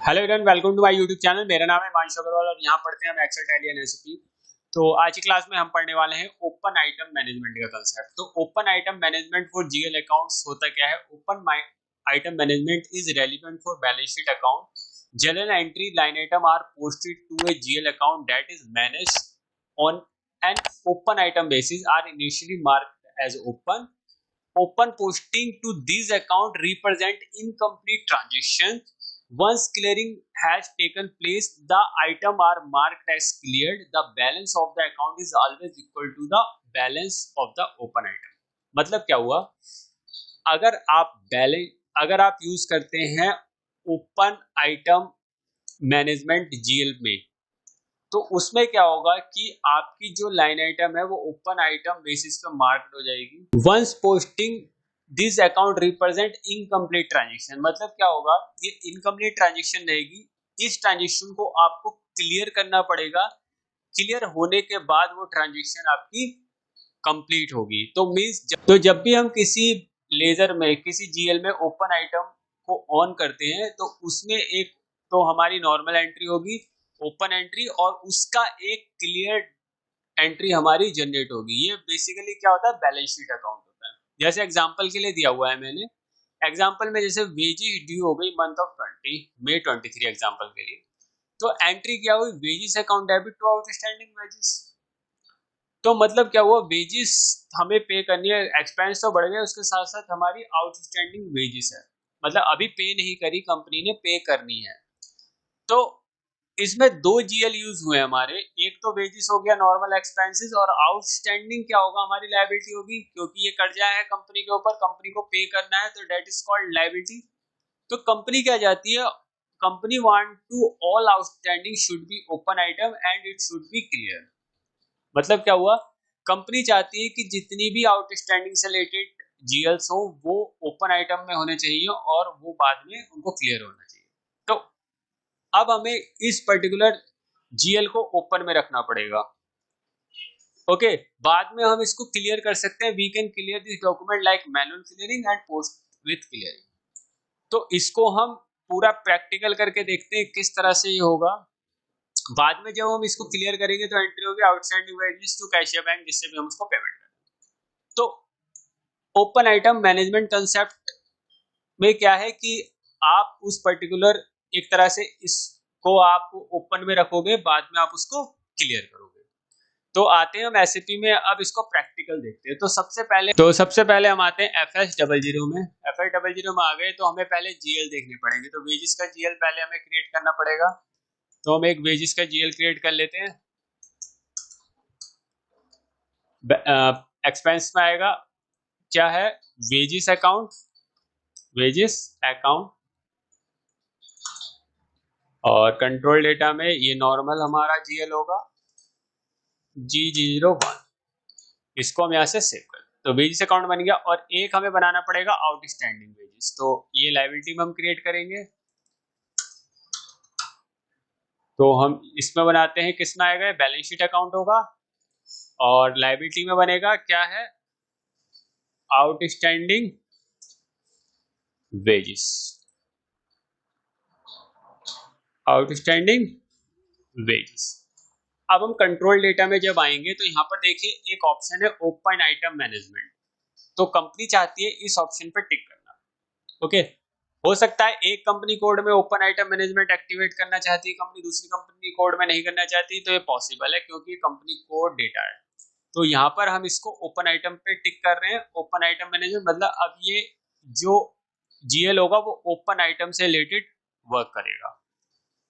Hello everyone, welcome to my YouTube channel. मेरा नाम है हिमांशु अग्रवाल और यहाँ पढ़ते हैं हम एक्सेल, टैली एंड एसएपी। तो आज की क्लास में हम पढ़ने वाले हैं ओपन आइटम मैनेजमेंट का कंसेप्ट। तो open item management for GL accounts होता क्या है? Open item management is relevant for balance sheet account. General entry line item are posted to a GL account that is managed on an open item basis are initially marked as open. Open posting to this account represent incomplete transaction. Once clearing has taken place, the item are marked as cleared. The balance of the account is always equal to the balance of the open item. मतलब क्या हुआ? अगर आप use करते हैं open item management GL में, तो उसमें क्या होगा कि आपकी जो लाइन आइटम है वो ओपन आइटम बेसिस पे मार्क्ड हो जाएगी। Once posting this account represent incomplete transaction, मतलब क्या होगा, ये इनकम्प्लीट ट्रांजेक्शन रहेगी। इस ट्रांजेक्शन को आपको क्लियर करना पड़ेगा। क्लियर होने के बाद वो ट्रांजेक्शन आपकी कंप्लीट होगी। तो मींस जब भी हम किसी लेजर में, किसी जीएल में ओपन आइटम को ऑन करते हैं, तो उसमें एक तो हमारी नॉर्मल एंट्री होगी, ओपन एंट्री, और उसका एक क्लियर एंट्री हमारी जनरेट होगी। ये बेसिकली क्या होता है? बैलेंस शीट अकाउंट होता है। जैसे एग्जांपल के लिए दिया हुआ है मैंने, एग्जांपल में जैसे वेजेस ड्यू हो गई मंथ ऑफ मई 23 एग्जांपल के लिए, तो एंट्री क्या हुई? Wages account debit to outstanding wages. तो मतलब क्या हुआ? वेजेस हमें पे करनी है, एक्सपेंस तो बढ़ गए, उसके साथ साथ हमारी आउटस्टैंडिंग वेजेस है, मतलब अभी पे नहीं करी कंपनी ने, पे करनी है। तो इसमें दो जीएल यूज हुए हमारे, एक तो वेजेस हो गया नॉर्मल एक्सपेंसेस, और आउटस्टैंडिंग क्या होगा? हमारी लायबिलिटी होगी, क्योंकि ये कर्जा है कंपनी के ऊपर, कंपनी को पे करना है, तो दैट इज कॉल्ड लायबिलिटी। तो कंपनी क्या जाती है? Company want to all outstanding should be open item and it should be clear. मतलब क्या हुआ? कंपनी चाहती है कि जितनी भी आउटस्टैंडिंग से रिलेटेड जीएल्स हो वो ओपन आइटम में होने चाहिए और वो बाद में उनको क्लियर होना चाहिए। तो अब हमें इस पर्टिकुलर जीएल को ओपन में रखना पड़ेगा। ओके, बाद में हम इसको क्लियर कर सकते हैं। We can clear this document like manual clearing and post with clearing. तो इसको हम पूरा प्रैक्टिकल करके देखते हैं किस तरह से ये होगा। बाद में जब हम इसको क्लियर करेंगे तो एंट्री होगी outstanding wages to cashier bank, जिससे भी हम उसको पेमेंट करें। तो ओपन आइटम मैनेजमेंट कंसेप्ट में क्या है कि आप उस पर्टिकुलर एक तरह से इसको आप ओपन में रखोगे, बाद में आप उसको क्लियर करोगे। तो आते हैं हम एसएपी में, अब इसको प्रैक्टिकल देखते हैं। तो सबसे पहले हम आते हैं FS00 में। FS00 में आ गए तो हमें पहले जीएल देखने पड़ेंगे। तो वेजेस का जीएल पहले हमें क्रिएट करना पड़ेगा। तो हम एक वेजेस का जीएल क्रिएट कर लेते हैं। एक्सपेंस में आएगा क्या है? वेजेस अकाउंट, वेजेस अकाउंट, और कंट्रोल डेटा में ये नॉर्मल हमारा जीएल होगा G01। इसको हम यहाँ से सेव कर, तो वेजेस अकाउंट बन गया। और एक हमें बनाना पड़ेगा आउटस्टैंडिंग वेजेस, तो ये लायबिलिटी में हम क्रिएट करेंगे। तो हम इसमें बनाते हैं, किस में आएगा? बैलेंस शीट अकाउंट होगा, और लायबिलिटी में बनेगा क्या है? Outstanding wages, outstanding wages. अब हम कंट्रोल डेटा में जब आएंगे तो यहाँ पर देखिए एक ऑप्शन है ओपन आइटम मैनेजमेंट। तो कंपनी चाहती है इस ऑप्शन पर टिक करना। ओके, हो सकता है एक कंपनी कोड में ओपन आइटम मैनेजमेंट एक्टिवेट करना चाहती है कंपनी, दूसरी कंपनी कोड में नहीं करना चाहती, तो ये पॉसिबल है क्योंकि कंपनी कोड डेटा है। तो यहाँ पर हम इसको ओपन आइटम पे टिक कर रहे हैं। ओपन आइटम मैनेजमेंट मतलब अब ये जो जीएल होगा वो ओपन आइटम से रिलेटेड वर्क करेगा।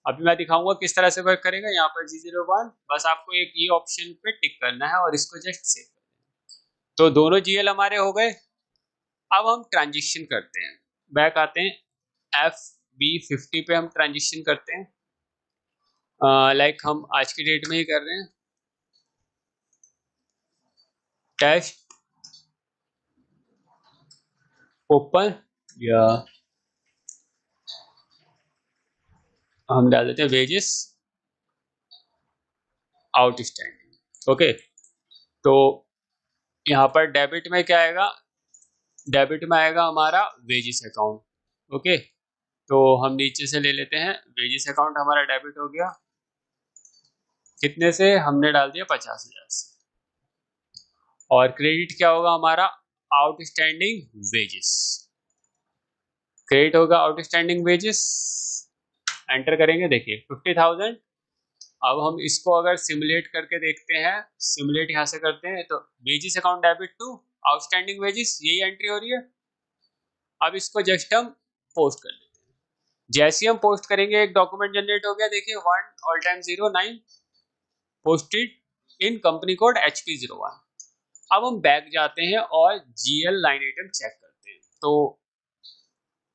अभी मैं दिखाऊंगा किस तरह से वर्क करेगा। यहाँ पर G01, बस आपको एक ये ऑप्शन पे टिक करना है और इसको जस्ट सेव कर देना। तो दोनों जीएल हमारे हो गए। अब हम ट्रांजिशन करते हैं, बैक आते हैं FB50 पे हम ट्रांजिशन करते हैं। लाइक हम आज की डेट में ही कर रहे हैं। टेस्ट ओपन, या हम डाल देते हैं वेजेस आउटस्टैंडिंग। ओके, तो यहाँ पर डेबिट में क्या आएगा? डेबिट में आएगा हमारा वेजेस अकाउंट। ओके, तो हम नीचे से ले लेते हैं, वेजेस अकाउंट हमारा डेबिट हो गया, कितने से, हमने डाल दिया 50,000 से। और क्रेडिट क्या होगा हमारा, आउटस्टैंडिंग वेजेस, क्रेडिट होगा आउटस्टैंडिंग वेजेस, एंटर करेंगे, देखिए 50,000। अब हम इसको अगर सिमुलेट करके देखते हैं, सिमुलेट यहाँ से करते हैं, तो wages account debit to outstanding wages, यही एंट्री हो रही है। अब इसको जस्ट हम पोस्ट कर लेते हैं, जैसे हम पोस्ट करेंगे एक डॉक्यूमेंट जनरेट हो गया, देखिए 1:09 posted in company code HP01। अब हम बैक जाते हैं और GL लाइन आइटम चेक करते हैं। तो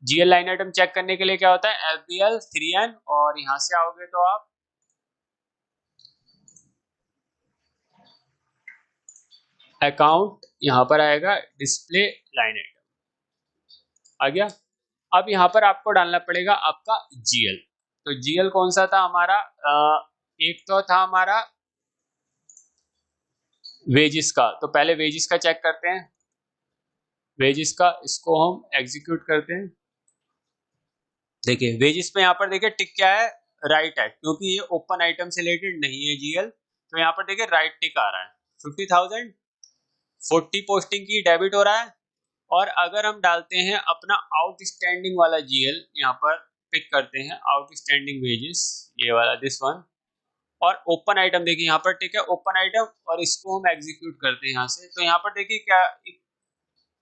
GL लाइन आइटम चेक करने के लिए क्या होता है, FBL 3N, और यहां से आओगे तो आप अकाउंट, यहां पर आएगा डिस्प्ले लाइन आइटम आ गया। अब यहां पर आपको डालना पड़ेगा आपका GL। तो GL कौन सा था हमारा, एक तो था हमारा वेजिस का, तो पहले वेजिस का चेक करते हैं, वेजिस का इसको हम एग्जीक्यूट करते हैं। देखिए वेजिस में यहाँ पर देखिए टिक क्या है, राइट है, क्योंकि ये ओपन आइटम से रिलेटेड नहीं है GL, तो यहाँ पर देखिए राइट टिक आ रहा है। 50,000 40 पोस्टिंग की डेबिट हो रहा है। और अगर हम डालते हैं अपना आउटस्टैंडिंग वाला GL, यहाँ पर पिक करते हैं आउटस्टैंडिंग वेजेस, ये वाला दिस वन, और ओपन आइटम देखिए यहाँ पर टिक है ओपन आइटम, और इसको हम एग्जीक्यूट करते हैं यहाँ से। तो यहाँ पर देखिए क्या,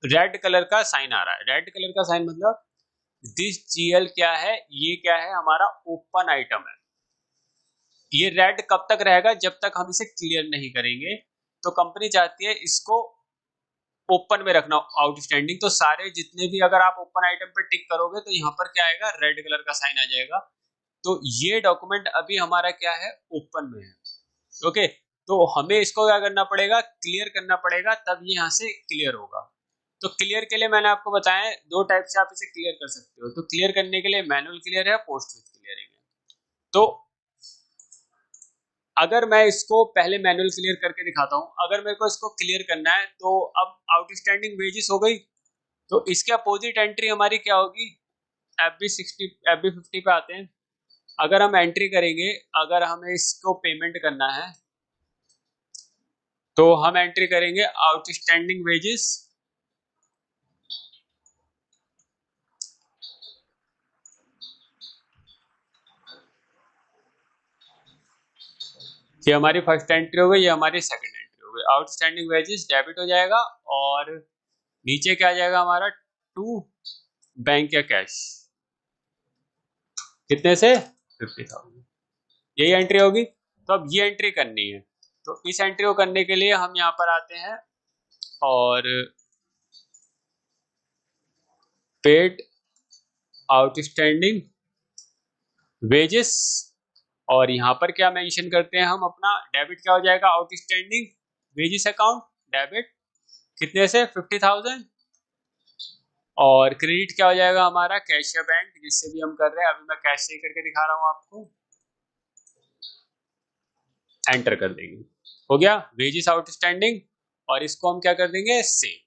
रेड कलर का साइन आ रहा है, रेड कलर का साइन मतलब दिस GL क्या है, ये क्या है हमारा ओपन आइटम है। ये रेड कब तक रहेगा, जब तक हम इसे क्लियर नहीं करेंगे। तो कंपनी चाहती है इसको ओपन में रखना आउटस्टैंडिंग, तो सारे जितने भी अगर आप ओपन आइटम पे टिक करोगे तो यहाँ पर क्या आएगा, रेड कलर का साइन आ जाएगा। तो ये डॉक्यूमेंट अभी हमारा क्या है, ओपन में है। ओके, तो हमें इसको क्या करना पड़ेगा, क्लियर करना पड़ेगा, तब ये यहाँ से क्लियर होगा। तो क्लियर के लिए मैंने आपको बताया दो टाइप से आप इसे क्लियर कर सकते हो। तो क्लियर करने के लिए मैनुअल क्लियर है, पोस्ट विथ क्लियरिंग है। तो अगर मैं इसको पहले मैनुअल क्लियर करके दिखाता हूं, अगर मेरे को इसको क्लियर करना है, तो अब आउटस्टैंडिंग वेजेस हो गई, तो इसके अपोजिट एंट्री हमारी क्या होगी, FB60 FB50 पे आते हैं। अगर हम एंट्री करेंगे, अगर हमें इसको पेमेंट करना है, तो हम एंट्री करेंगे आउटस्टैंडिंग वेजेस, ये हमारी फर्स्ट एंट्री हो गई, ये हमारी सेकंड एंट्री हो गई। आउटस्टैंडिंग वेजेस डेबिट हो जाएगा, और नीचे क्या आ जाएगा हमारा, टू बैंक या कैश, कितने से, 50,000, यही एंट्री होगी। तो अब ये एंट्री करनी है, तो इस एंट्री को करने के लिए हम यहाँ पर आते हैं और पेड आउटस्टैंडिंग वेजेस, और यहाँ पर क्या मेंशन करते हैं हम अपना, डेबिट क्या हो जाएगा, आउटस्टैंडिंग वेजेस अकाउंट डेबिट, कितने से, 50,000, और क्रेडिट क्या हो जाएगा हमारा, कैश या बैंक, जिससे भी हम कर रहे हैं। अभी मैं कैश से ही करके दिखा रहा हूँ आपको, एंटर कर देंगे, हो गया वेजेस आउटस्टैंडिंग, और इसको हम क्या कर देंगे, सेव,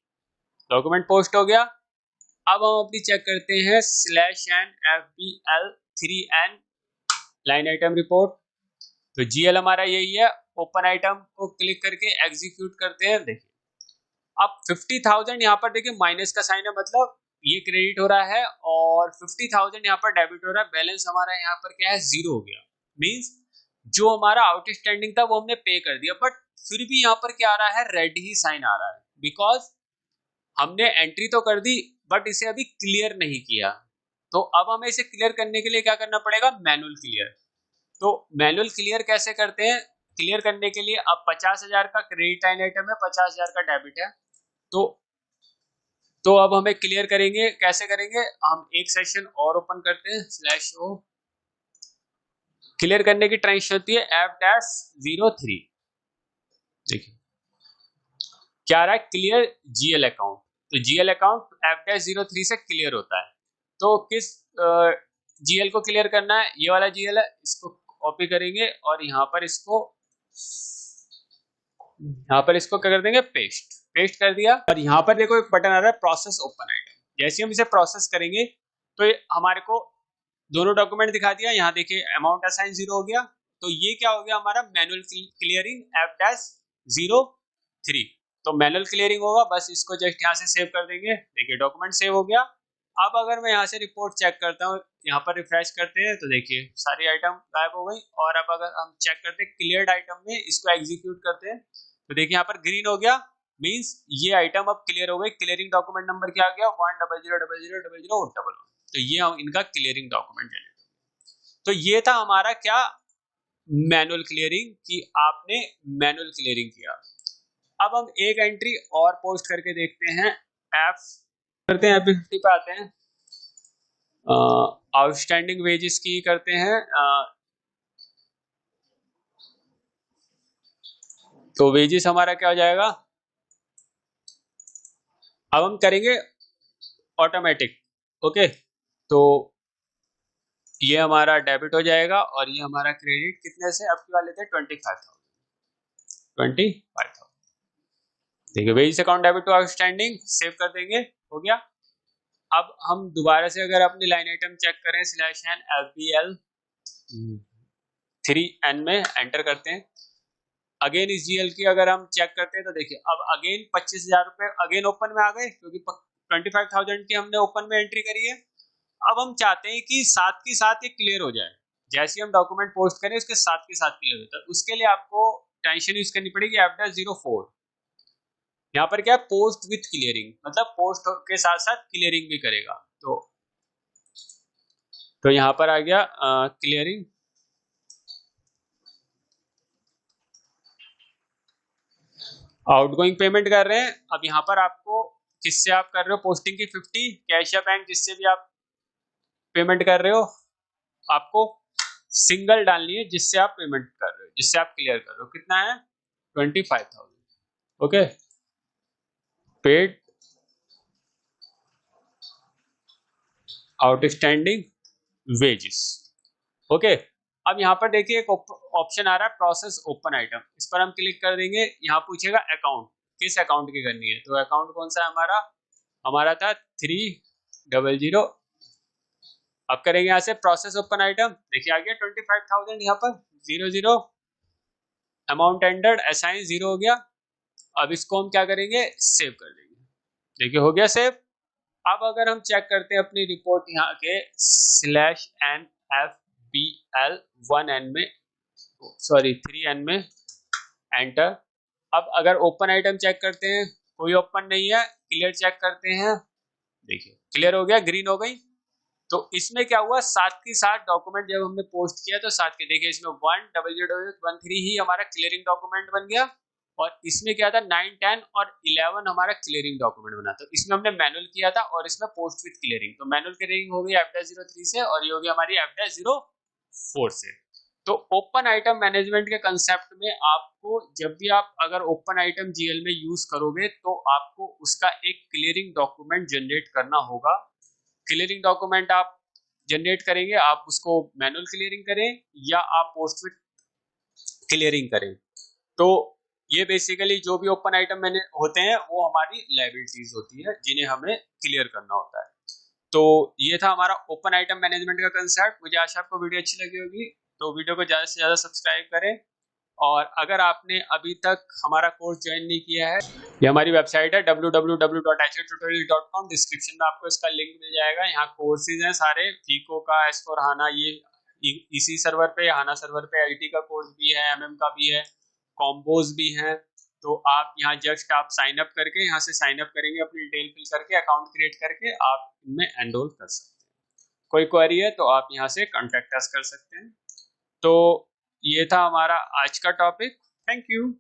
डॉक्यूमेंट पोस्ट हो गया। अब हम अपनी चेक करते हैं /n FBL3N line item report. तो GL हमारा यही है, ओपन आइटम को क्लिक करके एग्जीक्यूट करते हैं। देखिए अब 50,000 यहाँ पर देखिए माइनस का साइन है, मतलब ये क्रेडिट हो रहा है, और 50,000 यहाँ पर डेबिट हो रहा है। बैलेंस हमारा यहाँ पर क्या है, जीरो हो गया, मींस जो हमारा आउटस्टैंडिंग था वो हमने पे कर दिया, बट फिर भी यहाँ पर क्या आ रहा है, रेड ही साइन आ रहा है, बिकॉज हमने एंट्री तो कर दी बट इसे अभी क्लियर नहीं किया। तो अब हमें इसे क्लियर करने के लिए क्या करना पड़ेगा, मैनुअल क्लियर। तो मैनुअल क्लियर कैसे करते हैं, क्लियर करने के लिए अब 50,000 का क्रेडिट लाइन आइटम है, 50,000 का डेबिट है। तो अब हमें क्लियर करेंगे, कैसे करेंगे, हम एक सेशन और ओपन करते हैं, /o, क्लियर करने की ट्रांजेक्शन होती है F-03। देखिए क्या आ रहा है, क्लियर GL अकाउंट। तो GL अकाउंट F-03 से क्लियर होता है। तो किस GL को क्लियर करना है, ये वाला GL है, इसको कॉपी करेंगे और यहाँ पर इसको क्या कर देंगे, पेस्ट कर दिया। और यहाँ पर देखो एक बटन आ रहा है, प्रोसेस ओपन आइटम। जैसे हम इसे प्रोसेस करेंगे तो हमारे को दोनों डॉक्यूमेंट दिखा दिया। यहाँ देखिए अमाउंट असाइन 0 हो गया, तो ये क्या हो गया हमारा मैनुअल क्लियरिंग F-03। तो मैनुअल क्लियरिंग होगा, बस इसको जस्ट यहाँ से सेव कर देंगे। देखिए डॉक्यूमेंट सेव हो गया। अब अगर मैं यहाँ से रिपोर्ट चेक करता हूँ, यहाँ पर रिफ्रेश करते हैं, तो देखिए सारी आइटम गायब हो गई। और अब अगर हम चेक करते हैं क्लियर्ड आइटम में, इसको एग्जीक्यूट करते हैं, तो देखिए यहाँ पर ग्रीन हो गया, मींस ये आइटम अब क्लियर हो गई। क्लियरिंग डॉक्यूमेंट नंबर क्या आ गया 100000011। तो ये इनका क्लियरिंग डॉक्यूमेंट जनरेट। तो ये था हमारा क्या मैनुअल क्लियरिंग, कि आपने मैनुअल क्लियरिंग किया। अब हम एक एंट्री और पोस्ट करके देखते हैं। एफ करते हैं, F50 पे आते हैं, आउटस्टैंडिंग वेजेस की करते हैं। तो वेजेस हमारा क्या हो जाएगा, अब हम करेंगे ऑटोमेटिक। ओके, तो ये हमारा डेबिट हो जाएगा और ये हमारा क्रेडिट कितने से अब की वाले थे 25,000। देखिए wages account debit to outstanding, save कर देंगे, हो गया। अब हम दोबारा से अगर अपनी लाइन आइटम चेक करें /n FBL 3N में एंटर करते हैं, अगेन इस जीएल की अगर हम चेक करते हैं, तो देखिए अब अगेन 25,000 रुपए अगेन ओपन में आ गए, क्योंकि 25,000 की हमने ओपन में एंट्री करी है। अब हम चाहते हैं कि साथ के साथ ये क्लियर हो जाए, जैसे हम डॉक्यूमेंट पोस्ट करें उसके साथ के साथ क्लियर होता है। उसके लिए आपको टेंशन यूज करनी पड़ेगी F-04। यहाँ पर क्या है, पोस्ट विथ क्लियरिंग, मतलब पोस्ट के साथ साथ क्लियरिंग भी करेगा। तो यहाँ पर आ गया क्लियरिंग। आउटगोइंग पेमेंट कर रहे हैं। अब यहाँ पर आपको किससे आप कर रहे हो पोस्टिंग की 50, कैश या बैंक, जिससे भी आप पेमेंट कर रहे हो, आपको सिंगल डालनी है जिससे आप पेमेंट कर रहे हो, जिससे आप क्लियर कर रहे हो। कितना है 25,000। Okay, paid outstanding wages. Okay, अब यहाँ पर देखिए एक ऑप्शन आ रहा है प्रोसेस ओपन आइटम, इस पर हम क्लिक कर देंगे। यहाँ पूछेगा अकाउंट, किस अकाउंट की करनी है, तो अकाउंट कौन सा है हमारा था 300। अब करेंगे यहाँ से प्रोसेस ओपन आइटम, देखिए आ गया 25,000, यहाँ पर 00 अमाउंट एंटर्ड, असाइन 0 हो गया। अब इसको हम क्या करेंगे, सेव कर देंगे। देखिए हो गया सेव। अब अगर हम चेक करते हैं अपनी रिपोर्ट यहाँ के /n FBL 1N में, सॉरी 3N में एंटर। अब अगर ओपन आइटम चेक करते हैं, कोई ओपन नहीं है, क्लियर चेक करते हैं, देखिए क्लियर हो गया, ग्रीन हो गई। तो इसमें क्या हुआ, साथ के साथ डॉक्यूमेंट जब हमने पोस्ट किया तो साथ के देखिए इसमें 10013 ही हमारा क्लियरिंग डॉक्यूमेंट बन गया, और इसमें क्या था 9, 10 और 11 हमारा क्लियरिंग डॉक्यूमेंट बना था। इसमें हमने मैनुअल किया था और इसमें पोस्ट विद क्लियरिंग। तो मैनुअल क्लियरिंग हो गई F-03 से और ये हो गई हमारी F-04 से। तो ओपन आइटम मैनेजमेंट के कंसेप्ट में आपको जब भी आप अगर ओपन आइटम जीएल में यूज करोगे, तो आपको उसका एक क्लियरिंग डॉक्यूमेंट जनरेट करना होगा। क्लियरिंग डॉक्यूमेंट आप जनरेट करेंगे, आप उसको मैनुअल क्लियरिंग करें या आप पोस्ट विद क्लियरिंग करें। तो ये बेसिकली जो भी ओपन आइटम मैंने होते हैं वो हमारी लायबिलिटीज होती है, जिन्हें हमें क्लियर करना होता है। तो ये था हमारा ओपन आइटम मैनेजमेंट का कंसेप्ट। मुझे आशा आपको वीडियो अच्छी लगी होगी, तो वीडियो को ज़्यादा से ज़्यादा सब्सक्राइब करें। और अगर आपने अभी तक हमारा कोर्स ज्वाइन नहीं किया है, ये हमारी वेबसाइट है www.htutorial.com। डिस्क्रिप्शन में आपको इसका लिंक मिल जाएगा। यहाँ कोर्सेज हैं सारे, फीको का, S/4HANA, ये इसी सर्वर पे, हाना सर्वर पे IT का कोर्स भी है, MM का भी है, कॉम्बोज भी हैं। तो आप यहाँ जस्ट आप साइन अप करके, यहाँ से साइन अप करेंगे, अपनी डिटेल फिल करके, अकाउंट क्रिएट करके आप इनमें एनरोल कर सकते हैं। कोई क्वेरी है तो आप यहाँ से कॉन्टेक्ट अस कर सकते हैं। तो ये था हमारा आज का टॉपिक। Thank you.